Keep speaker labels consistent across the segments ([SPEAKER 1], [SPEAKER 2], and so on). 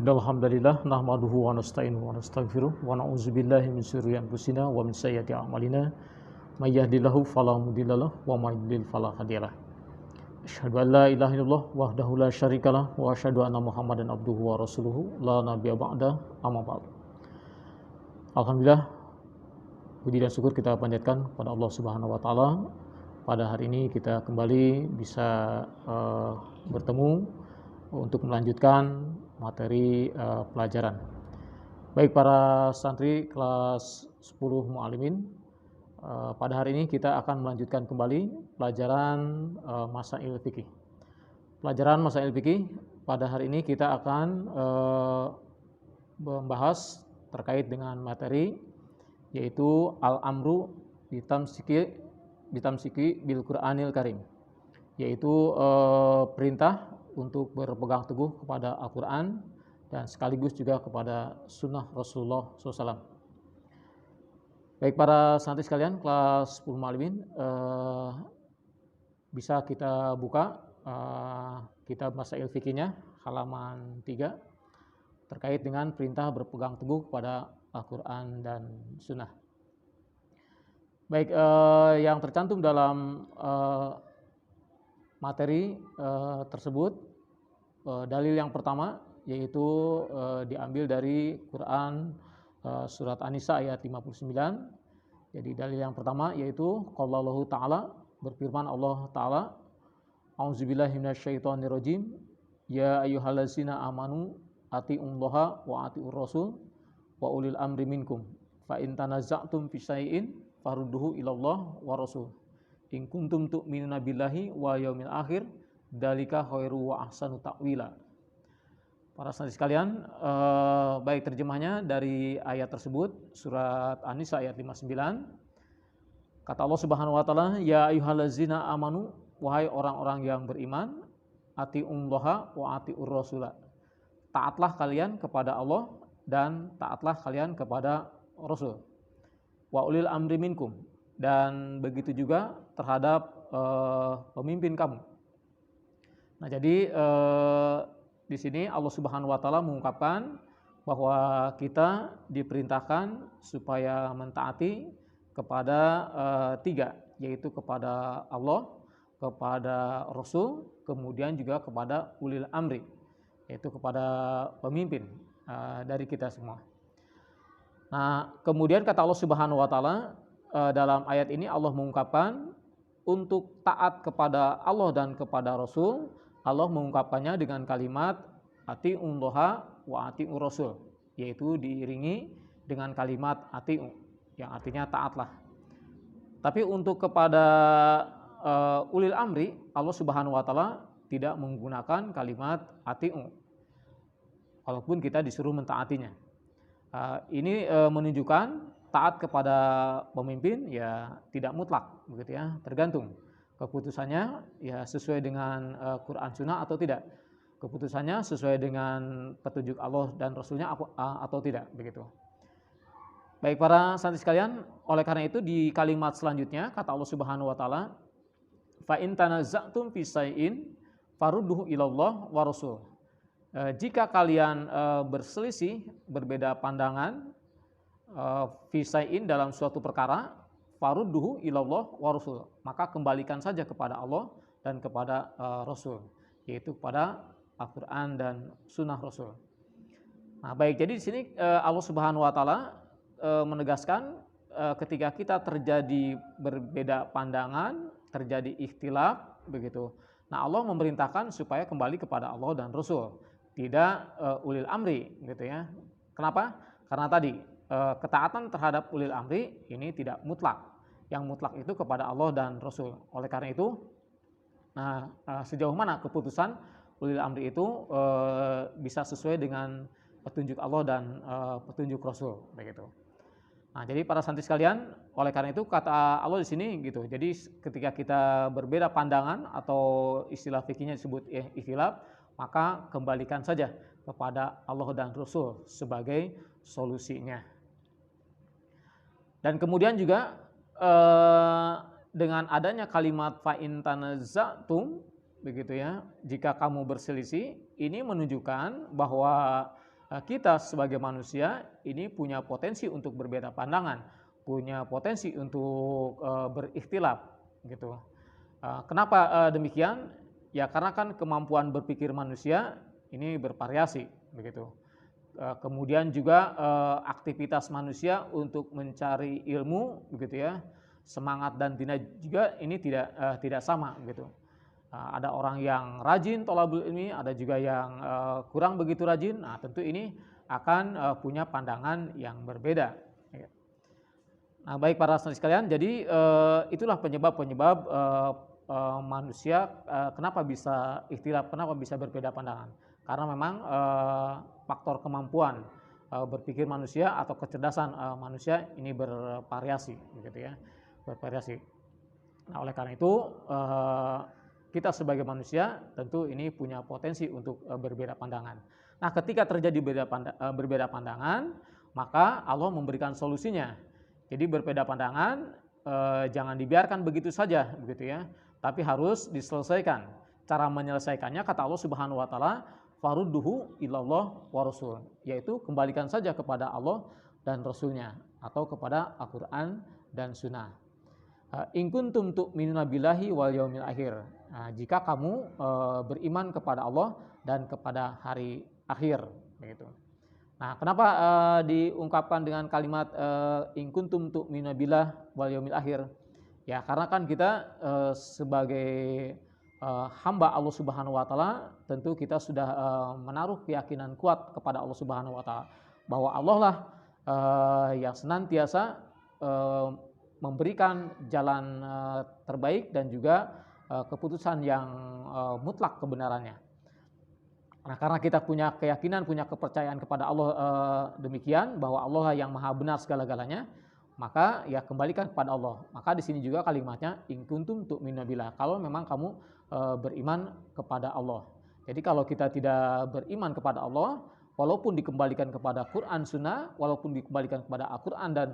[SPEAKER 1] Innal hamdalillah nahmaduhu wa nasta'inuhu wa nastaghfiruh wa na'udzu billahi min syururi anfusina wa min sayyiati a'malina may yahdihillahu fala mudhillalah wa may yudhlil fala hadiyalah. Asyhadu an la ilaha illallah wahdahu la syarikalah wa asyhadu anna Muhammadan abduhu wa rasuluhu la nabiyya ba'da amma ba'd. Alhamdulillah, puji dan syukur kita panjatkan kepada Allah Subhanahu wa taala. Pada hari ini kita kembali bisa bertemu untuk melanjutkan materi pelajaran. Baik para santri kelas 10 Mu'alimin, pada hari ini kita akan melanjutkan kembali pelajaran Masail Fikih. Pelajaran Masail Fikih pada hari ini kita akan membahas terkait dengan materi yaitu Al-Amru bitamsiki bil Qur'anil Karim, yaitu perintah untuk berpegang teguh kepada Al-Quran dan sekaligus juga kepada sunnah Rasulullah SAW. Baik para santri sekalian kelas 10 Mu'alimin, bisa kita buka kitab Masail Fikihnya halaman 3 terkait dengan perintah berpegang teguh kepada Al-Quran dan sunnah. Baik, yang tercantum dalam materi tersebut, dalil yang pertama yaitu diambil dari Quran surat An-Nisa ayat 59. Jadi dalil yang pertama yaitu qaulullahu ta'ala, berfirman Allah Ta'ala, a'udzubillahi minasyaitonirrajim, ya ayyuhallazina amanu atiullaha wa atiur rasul wa ulil amri minkum fa in tanaza'tum fi syai'in farudduhu ilallah wa rasul in kuntum tu'minuna billahi wa yaumil akhir dalika khairu wa ahsanu ta'wila. Para santri sekalian, baik terjemahnya dari ayat tersebut surat An-Nisa ayat 59. Kata Allah Subhanahu wa taala, ya ayyuhallazina amanu, wahai orang-orang yang beriman, atiullaha wa atiur rasula, taatlah kalian kepada Allah dan taatlah kalian kepada Rasul. Wa ulil amri minkum, dan begitu juga terhadap pemimpin kamu. Nah, jadi di sini Allah Subhanahu wa taala mengungkapkan bahwa kita diperintahkan supaya mentaati kepada tiga, yaitu kepada Allah, kepada Rasul, kemudian juga kepada ulil amri, yaitu kepada pemimpin dari kita semua. Nah, kemudian kata Allah Subhanahu wa taala dalam ayat ini Allah mengungkapkan untuk taat kepada Allah dan kepada Rasul, Allah mengungkapkannya dengan kalimat atiullaha wa atiur rasul, yaitu diiringi dengan kalimat atiu yang artinya taatlah. Tapi untuk kepada ulil amri, Allah Subhanahu wa taala tidak menggunakan kalimat atiu, walaupun kita disuruh mentaatinya. Ini menunjukkan taat kepada pemimpin ya tidak mutlak, begitu ya, tergantung keputusannya ya sesuai dengan Quran Sunnah atau tidak, keputusannya sesuai dengan petunjuk Allah dan Rasulnya atau tidak, begitu. Baik para santri sekalian, oleh karena itu di kalimat selanjutnya kata Allah Subhanahu wa taala, fa in tanaza'tum fi syai'in farudduhu ilallah wa rasul. Jika kalian berselisih, berbeda pandangan fi syai'in dalam suatu perkara, farudduhu ilallah wa rasul, maka kembalikan saja kepada Allah dan kepada Rasul, yaitu kepada Al-Quran dan Sunnah Rasul. Nah, baik, jadi di sini Allah Subhanahu wa taala menegaskan ketika kita terjadi berbeda pandangan, terjadi ikhtilaf, begitu. Nah, Allah memerintahkan supaya kembali kepada Allah dan Rasul, tidak ulil amri, gitu ya. Kenapa? Karena tadi ketaatan terhadap ulil amri ini tidak mutlak. Yang mutlak itu kepada Allah dan Rasul. Oleh karena itu, sejauh mana keputusan ulil amri itu bisa sesuai dengan petunjuk Allah dan petunjuk Rasul, begitu. Nah, jadi para santri sekalian, oleh karena itu kata Allah di sini gitu. Jadi ketika kita berbeda pandangan atau istilah fikihnya disebut ikhtilaf, maka kembalikan saja kepada Allah dan Rasul sebagai solusinya. Dan kemudian juga dengan adanya kalimat fa in tanaza'tum, begitu ya, jika kamu berselisih, ini menunjukkan bahwa kita sebagai manusia ini punya potensi untuk berbeda pandangan, punya potensi untuk berikhtilaf gitu. Kenapa demikian? Ya karena kan kemampuan berpikir manusia ini bervariasi begitu. Kemudian juga aktivitas manusia untuk mencari ilmu begitu ya, semangat dan tina juga ini tidak sama begitu. Ada orang yang rajin thalabul ilmi, ada juga yang kurang begitu rajin. Nah, tentu ini akan punya pandangan yang berbeda. Nah, baik para saudara sekalian, jadi itulah penyebab-penyebab manusia kenapa bisa ikhtilaf, kenapa bisa berbeda pandangan. Karena memang faktor kemampuan berpikir manusia atau kecerdasan manusia ini bervariasi, begitu ya, bervariasi. Nah, oleh karena itu kita sebagai manusia tentu ini punya potensi untuk berbeda pandangan. Nah, ketika terjadi berbeda pandangan, maka Allah memberikan solusinya. Jadi berbeda pandangan jangan dibiarkan begitu saja, begitu ya, tapi harus diselesaikan. Cara menyelesaikannya kata Allah Subhanahu wa taala, farudduhu ilallah wa rasul, yaitu kembalikan saja kepada Allah dan Rasulnya atau kepada Al-Quran dan Sunnah. In kuntum tu'minuna billahi wal yaumil akhir. Nah, jika kamu beriman kepada Allah dan kepada hari akhir, begitu. Nah, kenapa diungkapkan dengan kalimat in kuntum tu'minuna billahi wal yaumil akhir? Ya, karena kan kita sebagai hamba Allah Subhanahu wa taala, tentu kita sudah menaruh keyakinan kuat kepada Allah Subhanahu wa taala bahwa Allah lah yang senantiasa memberikan jalan terbaik dan juga keputusan yang mutlak kebenarannya. Nah, karena kita punya keyakinan, punya kepercayaan kepada Allah demikian bahwa Allah lah yang maha benar segala-galanya, maka ya kembalikan kepada Allah. Maka di sini juga kalimatnya in kuntum tu'minuna billah, kalau memang kamu beriman kepada Allah. Jadi kalau kita tidak beriman kepada Allah, walaupun dikembalikan kepada Quran Sunnah, walaupun dikembalikan kepada Al-Quran dan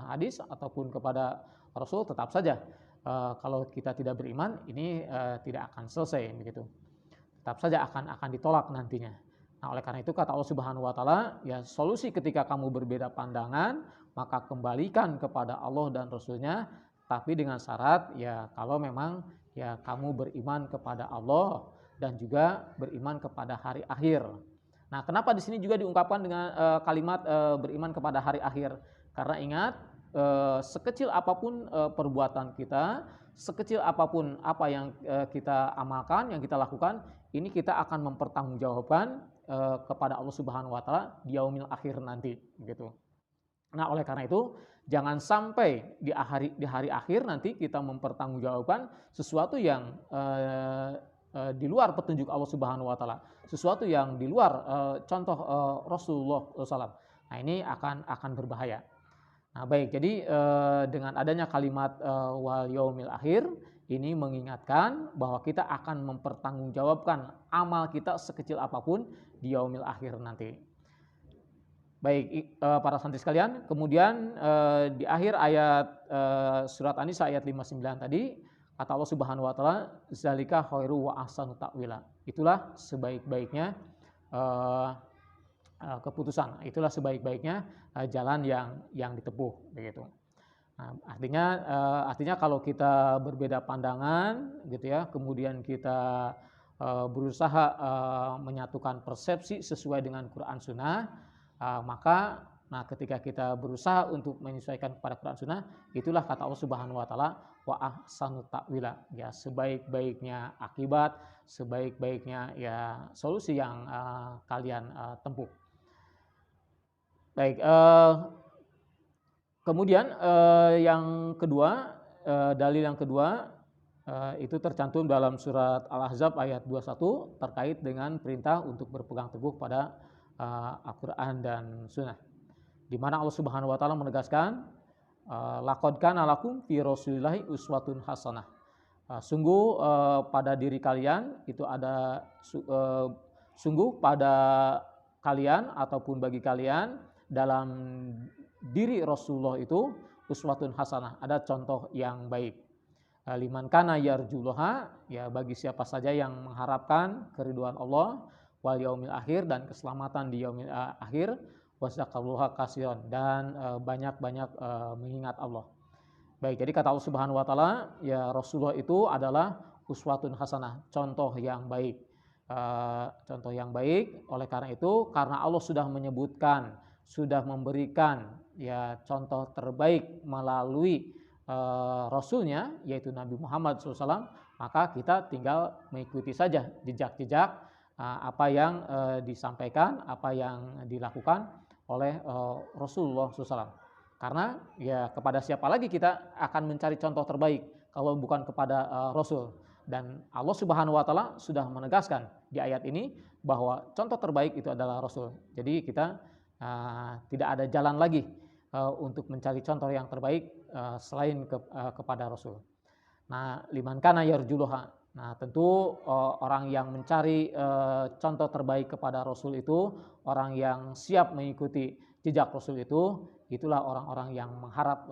[SPEAKER 1] hadis ataupun kepada Rasul, tetap saja kalau kita tidak beriman ini tidak akan selesai begitu. Tetap saja akan ditolak nantinya. Nah, oleh karena itu kata Allah Subhanahu wa taala, ya solusi ketika kamu berbeda pandangan, maka kembalikan kepada Allah dan Rasulnya, tapi dengan syarat ya kalau memang ya kamu beriman kepada Allah dan juga beriman kepada hari akhir. Nah, kenapa di sini juga diungkapkan dengan kalimat beriman kepada hari akhir? Karena ingat, sekecil apapun perbuatan kita, sekecil apapun apa yang kita amalkan, yang kita lakukan, ini kita akan mempertanggungjawabkan kepada Allah Subhanahu wa taala di yaumil akhir nanti, gitu. Nah, oleh karena itu jangan sampai di hari akhir nanti kita mempertanggungjawabkan sesuatu yang di luar petunjuk Allah Subhanahu wa taala, sesuatu yang di luar contoh Rasulullah SAW. Nah, ini akan berbahaya. Nah, baik, jadi dengan adanya kalimat wal yaumil akhir ini mengingatkan bahwa kita akan mempertanggungjawabkan amal kita sekecil apapun di yaumil akhir nanti. Baik, para santri sekalian, kemudian di akhir ayat surat An-Nisa ayat 59 tadi, kata Allah Subhanahu wa taala, zalika khairu wa ahsanu ta'wila. Itulah sebaik-baiknya keputusan. Itulah sebaik-baiknya jalan yang ditempuh, begitu. Nah, artinya kalau kita berbeda pandangan gitu ya, kemudian kita berusaha menyatukan persepsi sesuai dengan Quran Sunnah, maka ketika kita berusaha untuk menyesuaikan kepada Quran Sunnah, itulah kata Allah Subhanahu wa taala wa ahsanu ta'wila, ya sebaik-baiknya akibat, sebaik-baiknya ya solusi yang kalian tempuh. Baik, kemudian yang kedua, dalil yang kedua itu tercantum dalam surat Al-Ahzab ayat 21 terkait dengan perintah untuk berpegang teguh pada Al-Quran dan Sunnah, di mana Allah Subhanahu wa taala menegaskan laqad kana lakum fi rasulillahi uswatun hasanah. Sungguh pada diri kalian itu ada sungguh pada kalian ataupun bagi kalian dalam diri Rasulullah itu uswatun hasanah, ada contoh yang baik. Liman kana yarjullaha, ya bagi siapa saja yang mengharapkan keridhaan Allah, wal yaumil akhir, dan keselamatan di yaumil akhir, wazakarullaha katsiran, dan banyak-banyak mengingat Allah. Baik, jadi kata Allah Subhanahu wa taala, ya Rasulullah itu adalah uswatun hasanah, contoh yang baik. Contoh yang baik. Oleh karena itu, karena Allah sudah menyebutkan, sudah memberikan ya contoh terbaik melalui Rasulnya, yaitu Nabi Muhammad SAW, maka kita tinggal mengikuti saja jejak-jejak apa yang disampaikan, apa yang dilakukan oleh Rasulullah SAW. Karena ya kepada siapa lagi kita akan mencari contoh terbaik kalau bukan kepada Rasul. Dan Allah Subhanahu wa taala sudah menegaskan di ayat ini bahwa contoh terbaik itu adalah Rasul. Jadi kita tidak ada jalan lagi untuk mencari contoh yang terbaik selain kepada Rasul. Nah, liman kana yarjullaha. Nah, tentu orang yang mencari contoh terbaik kepada Rasul itu, orang yang siap mengikuti jejak Rasul itu, itulah orang-orang yang mengharap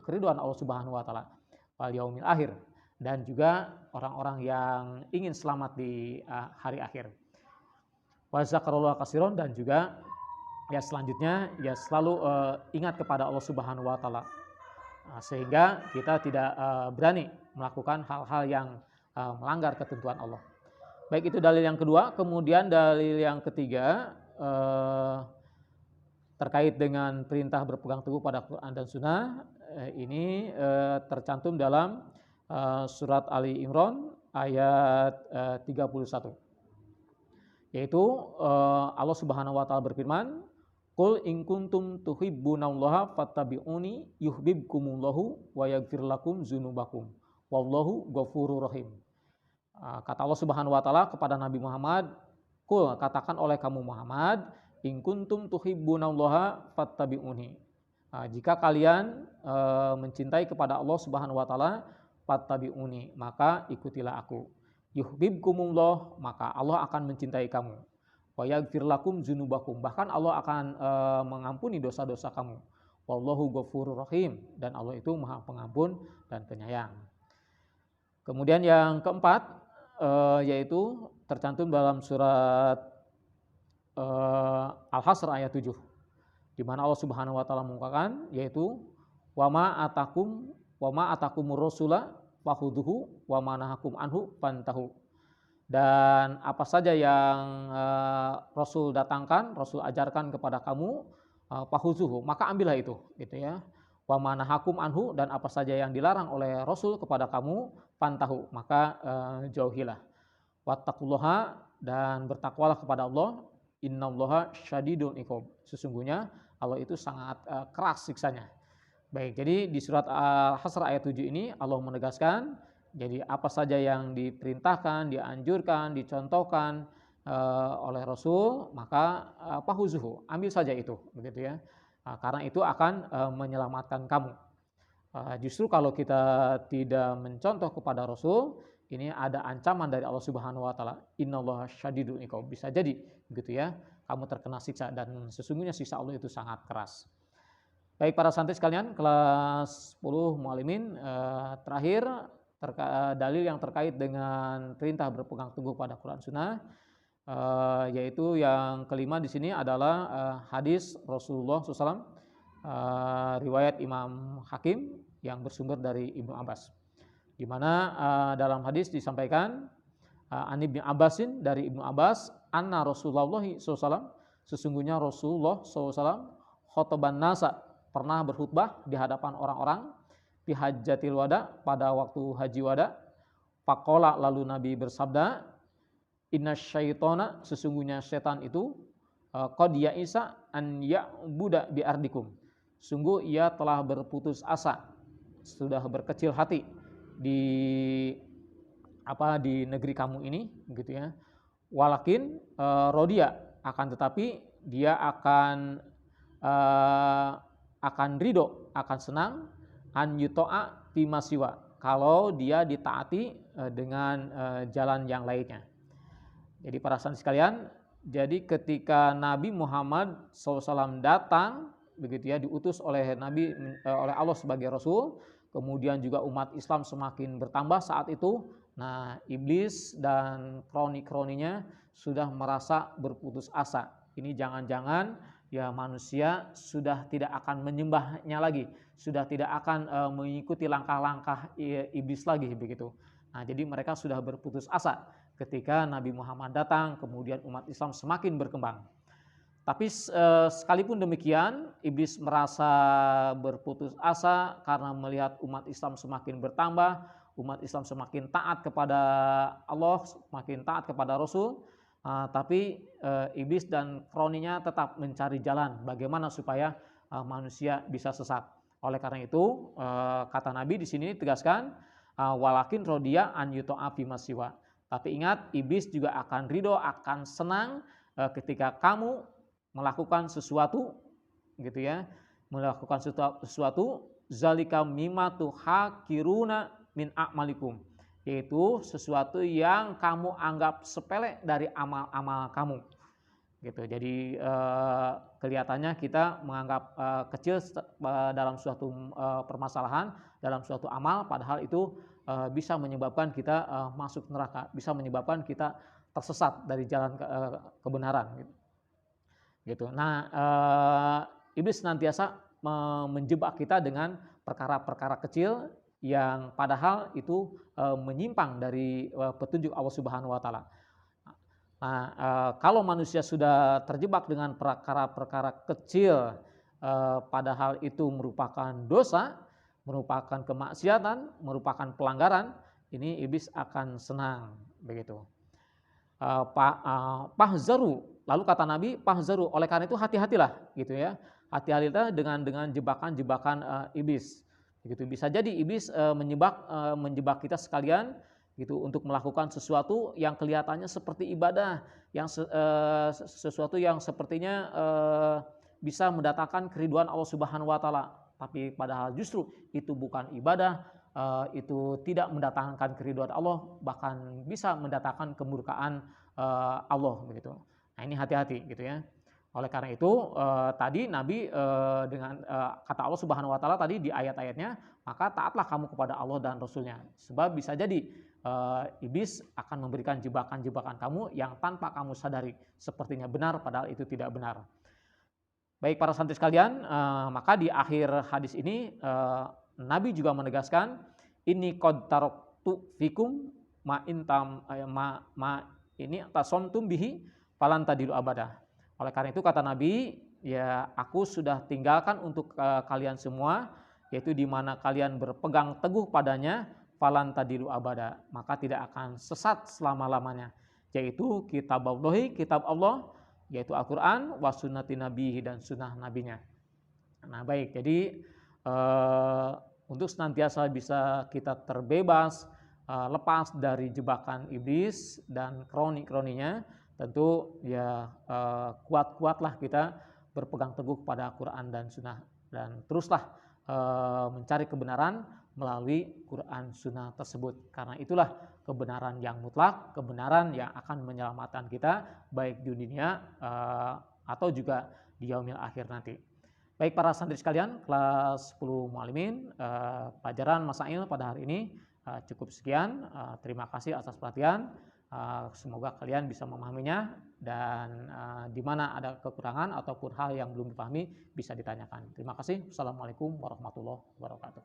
[SPEAKER 1] keridhaan Allah Subhanahu wa taala wal yaumil akhir, dan juga orang-orang yang ingin selamat di hari akhir. Wa zakarullaha katsiran, dan juga ya selanjutnya ya selalu ingat kepada Allah Subhanahu wa taala, sehingga kita tidak berani melakukan hal-hal yang melanggar ketentuan Allah. Baik, itu dalil yang kedua. Kemudian dalil yang ketiga terkait dengan perintah berpegang teguh pada Quran dan Sunnah, ini tercantum dalam surat Ali Imran ayat 31, yaitu Allah Subhanahu wa taala berfirman, qul in kuntum tuhibbunallaha fattabi'uni yuhibbukumullahu wa yaghfir lakum dzunubakum wallahu ghafurur rahim. Kata Allah Subhanahu wa taala kepada Nabi Muhammad, qul, katakan oleh kamu Muhammad, in kuntum tuhibbunallaha fattabi'uni. Jika kalian mencintai kepada Allah Subhanahu wa taala, fattabi'uni, maka ikutilah aku. Yuhibbukumullah, maka Allah akan mencintai kamu. Wa yaghfir lakum dzunubakum, bahkan Allah akan mengampuni dosa-dosa kamu. Wallahu ghafurur rahim, dan Allah itu Maha Pengampun dan Penyayang. Kemudian yang keempat yaitu tercantum dalam surat Al-Hasr ayat 7, di mana Allah Subhanahu wa taala mengungkapkan, yaitu wa ma atakumur rasula fakhudhuhu wa ma nahakum anhu fantahu. Dan apa saja yang Rasul datangkan, Rasul ajarkan kepada kamu, fakhudhuhu, maka ambillah itu, gitu ya. Wa ma nahakum anhu, dan apa saja yang dilarang oleh Rasul kepada kamu, fantahu, maka jauhilah. Wattaqullaha, dan bertakwalah kepada Allah. Innallaha syadidul iqab, sesungguhnya Allah itu sangat keras siksanya. Baik, jadi di surat Al-Hasr ayat 7 ini Allah menegaskan, jadi apa saja yang diperintahkan, dianjurkan, dicontohkan oleh Rasul, maka fahuzuhu, ambil saja itu, begitu ya. Karena itu akan menyelamatkan kamu. Justru kalau kita tidak mencontoh kepada Rasul, ini ada ancaman dari Allah Subhanahu wa taala. Innallaha syadidul iqab, bisa jadi begitu ya, kamu terkena siksa, dan sesungguhnya siksa Allah itu sangat keras. Baik para santri sekalian, kelas 10 Muallimin, terakhir dalil yang terkait dengan perintah berpegang teguh pada Quran Sunnah, yaitu yang kelima di sini adalah hadis Rasulullah SAW, riwayat Imam Hakim yang bersumber dari Ibnu Abbas, di mana dalam hadis disampaikan an Ibnu Abbasin, dari Ibnu Abbas, anna Rasulullah SAW, sesungguhnya Rasulullah SAW, khotoban nasa, pernah berkhutbah di hadapan orang-orang, fi hajjatil wada, pada waktu haji wada. Faqala, lalu Nabi bersabda, inna syaitona, sesungguhnya setan itu, qad ya'isa an ya'buda bi ardikum, sungguh ia telah berputus asa, sudah berkecil hati di negeri kamu ini, gitu ya. Walakin rodia, akan tetapi dia akan ridho, akan senang, an yuto'a bima siwa, kalau dia ditaati dengan jalan yang lainnya. Jadi para santri sekalian, jadi ketika Nabi Muhammad SAW datang, begitu ya, diutus oleh oleh Allah sebagai Rasul, kemudian juga umat Islam semakin bertambah saat itu, Nah, iblis dan kroni-kroninya sudah merasa berputus asa. Ini jangan-jangan ya manusia sudah tidak akan menyembahnya lagi, sudah tidak akan mengikuti langkah-langkah iblis lagi begitu. Nah, jadi mereka sudah berputus asa ketika Nabi Muhammad datang, kemudian umat Islam semakin berkembang. Tapi sekalipun demikian, iblis merasa berputus asa karena melihat umat Islam semakin bertambah, umat Islam semakin taat kepada Allah, semakin taat kepada Rasul. Tapi iblis dan kroninya tetap mencari jalan bagaimana supaya manusia bisa sesat. Oleh karena itu, kata Nabi di sini tegaskan, walakin rodiya an yuto'a bima siwa. Tapi ingat, iblis juga akan ridho, akan senang ketika kamu melakukan sesuatu, gitu ya, melakukan sesuatu zalika mimma tuhakiruna min a'malikum, yaitu sesuatu yang kamu anggap sepele dari amal-amal kamu, gitu. Jadi kelihatannya kita menganggap kecil dalam suatu permasalahan, dalam suatu amal, padahal itu bisa menyebabkan kita masuk neraka, bisa menyebabkan kita tersesat dari jalan kebenaran, gitu. Nah, iblis senantiasa menjebak kita dengan perkara-perkara kecil yang padahal itu menyimpang dari petunjuk Allah Subhanahu wa taala. Nah, kalau manusia sudah terjebak dengan perkara-perkara kecil padahal itu merupakan dosa, merupakan kemaksiatan, merupakan pelanggaran, ini iblis akan senang begitu. Pahzaru, lalu kata Nabi, pahzaru, oleh karena itu hati-hatilah, gitu ya, hati-hatilah dengan jebakan-jebakan iblis, gitu. Bisa jadi iblis menjebak kita sekalian, gitu, untuk melakukan sesuatu yang kelihatannya seperti ibadah, yang sesuatu yang sepertinya bisa mendatangkan keridhaan Allah Subhanahu wa taala, tapi padahal justru itu bukan ibadah, itu tidak mendatangkan keridhaan Allah, bahkan bisa mendatangkan kemurkaan Allah begitu. Nah, ini hati-hati, gitu ya. Oleh karena itu tadi Nabi dengan kata Allah Subhanahu wa taala tadi di ayat-ayatnya, maka taatlah kamu kepada Allah dan Rasulnya, sebab bisa jadi iblis akan memberikan jebakan-jebakan kamu yang tanpa kamu sadari sepertinya benar padahal itu tidak benar. Baik para santri sekalian, maka di akhir hadis ini Nabi juga menegaskan, ini qad taraktu fikum ma intam ini tasomtum bihi falan tadilu abada. Oleh karena itu kata Nabi, ya aku sudah tinggalkan untuk kalian semua, yaitu di mana kalian berpegang teguh padanya, falan tadilu abada, maka tidak akan sesat selama-lamanya, yaitu kitab Allah, yaitu Al-Quran, wa sunnati nabihi, dan sunnah nabinya. Nah baik, jadi untuk senantiasa bisa kita terbebas, lepas dari jebakan iblis dan kroni-kroninya, tentu ya kuat-kuatlah kita berpegang teguh pada Quran dan sunnah, dan teruslah mencari kebenaran melalui Quran sunnah tersebut, karena itulah kebenaran yang mutlak, kebenaran yang akan menyelamatkan kita baik di dunia atau juga di yaumil akhir nanti. Baik para santri sekalian, kelas 10 Muallimin, pelajaran Masail pada hari ini cukup sekian. Terima kasih atas perhatian. Semoga kalian bisa memahaminya, dan di mana ada kekurangan ataupun hal yang belum dipahami bisa ditanyakan. Terima kasih. Assalamualaikum warahmatullahi wabarakatuh.